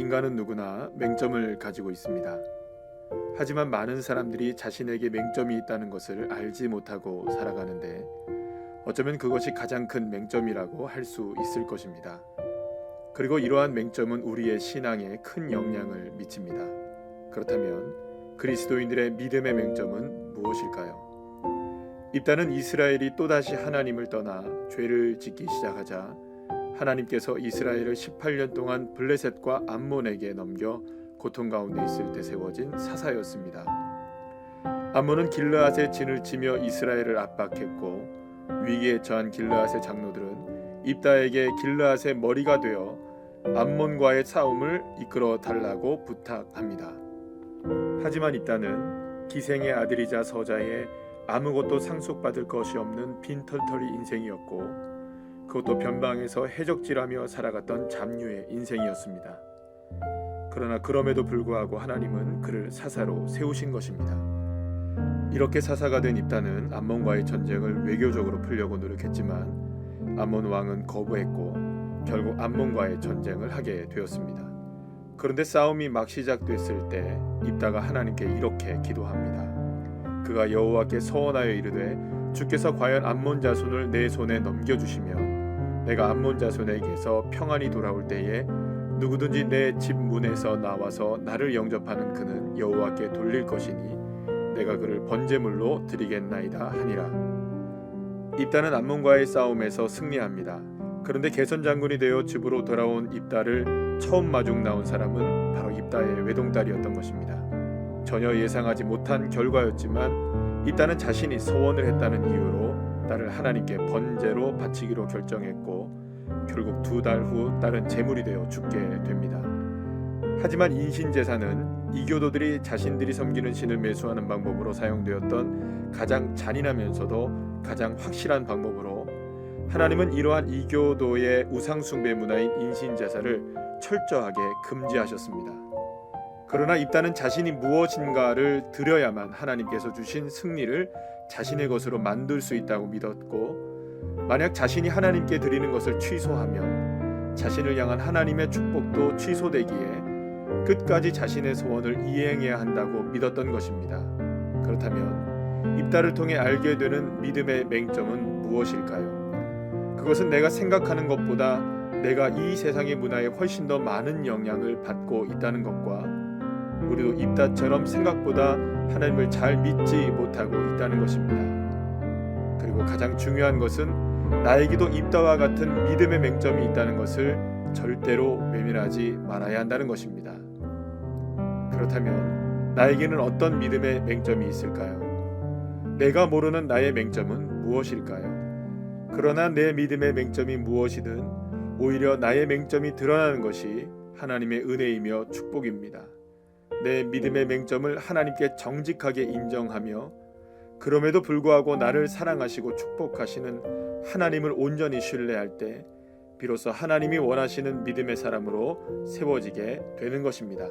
인간은 누구나 맹점을 가지고 있습니다. 하지만 많은 사람들이 자신에게 맹점이 있다는 것을 알지 못하고 살아가는데 어쩌면 그것이 가장 큰 맹점이라고 할 수 있을 것입니다. 그리고 이러한 맹점은 우리의 신앙에 큰 영향을 미칩니다. 그렇다면 그리스도인들의 믿음의 맹점은 무엇일까요? 입다는 이스라엘이 또다시 하나님을 떠나 죄를 짓기 시작하자 하나님께서 이스라엘을 18년 동안 블레셋과 암몬에게 넘겨 고통 가운데 있을 때 세워진 사사였습니다. 암몬은 길르앗에 진을 치며 이스라엘을 압박했고 위기에 처한 길르앗의 장로들은 입다에게 길르앗의 머리가 되어 암몬과의 싸움을 이끌어 달라고 부탁합니다. 하지만 입다는 기생의 아들이자 서자의 아무것도 상속받을 것이 없는 빈털터리 인생이었고 그것도 변방에서 해적질하며 살아갔던 잡류의 인생이었습니다. 그러나 그럼에도 불구하고 하나님은 그를 사사로 세우신 것입니다. 이렇게 사사가 된 입다는 암몬과의 전쟁을 외교적으로 풀려고 노력했지만 암몬 왕은 거부했고 결국 암몬과의 전쟁을 하게 되었습니다. 그런데 싸움이 막 시작됐을 때 입다가 하나님께 이렇게 기도합니다. 그가 여호와께 서원하여 이르되 주께서 과연 암몬 자손을 내 손에 넘겨주시면 내가 암몬 자손에게서 평안히 돌아올 때에 누구든지 내 집 문에서 나와서 나를 영접하는 그는 여호와께 돌릴 것이니 내가 그를 번제물로 드리겠나이다 하니라. 입다는 암몬과의 싸움에서 승리합니다. 그런데 개선 장군이 되어 집으로 돌아온 입다를 처음 마중 나온 사람은 바로 입다의 외동딸이었던 것입니다. 전혀 예상하지 못한 결과였지만 입다는 자신이 서원을 했다는 이유로 딸을 하나님께 번제로 바치기로 결정했고 결국 2달 후 딸은 제물이 되어 죽게 됩니다. 하지만 인신제사는 이교도들이 자신들이 섬기는 신을 매수하는 방법으로 사용되었던 가장 잔인하면서도 가장 확실한 방법으로 하나님은 이러한 이교도의 우상숭배 문화인 인신제사를 철저하게 금지하셨습니다. 그러나 입다는 자신이 무엇인가를 드려야만 하나님께서 주신 승리를 자신의 것으로 만들 수 있다고 믿었고 만약 자신이 하나님께 드리는 것을 취소하면 자신을 향한 하나님의 축복도 취소되기에 끝까지 자신의 소원을 이행해야 한다고 믿었던 것입니다. 그렇다면 입다를 통해 알게 되는 믿음의 맹점은 무엇일까요? 그것은 내가 생각하는 것보다 내가 이 세상의 문화에 훨씬 더 많은 영향을 받고 있다는 것과 우리도 입다처럼 생각보다 하나님을 잘 믿지 못하고 있다는 것입니다. 그리고 가장 중요한 것은 나에게도 입다와 같은 믿음의 맹점이 있다는 것을 절대로 외면하지 말아야 한다는 것입니다. 그렇다면 나에게는 어떤 믿음의 맹점이 있을까요? 내가 모르는 나의 맹점은 무엇일까요? 그러나 내 믿음의 맹점이 무엇이든 오히려 나의 맹점이 드러나는 것이 하나님의 은혜이며 축복입니다. 내 믿음의 맹점을 하나님께 정직하게 인정하며 그럼에도 불구하고 나를 사랑하시고 축복하시는 하나님을 온전히 신뢰할 때 비로소 하나님이 원하시는 믿음의 사람으로 세워지게 되는 것입니다.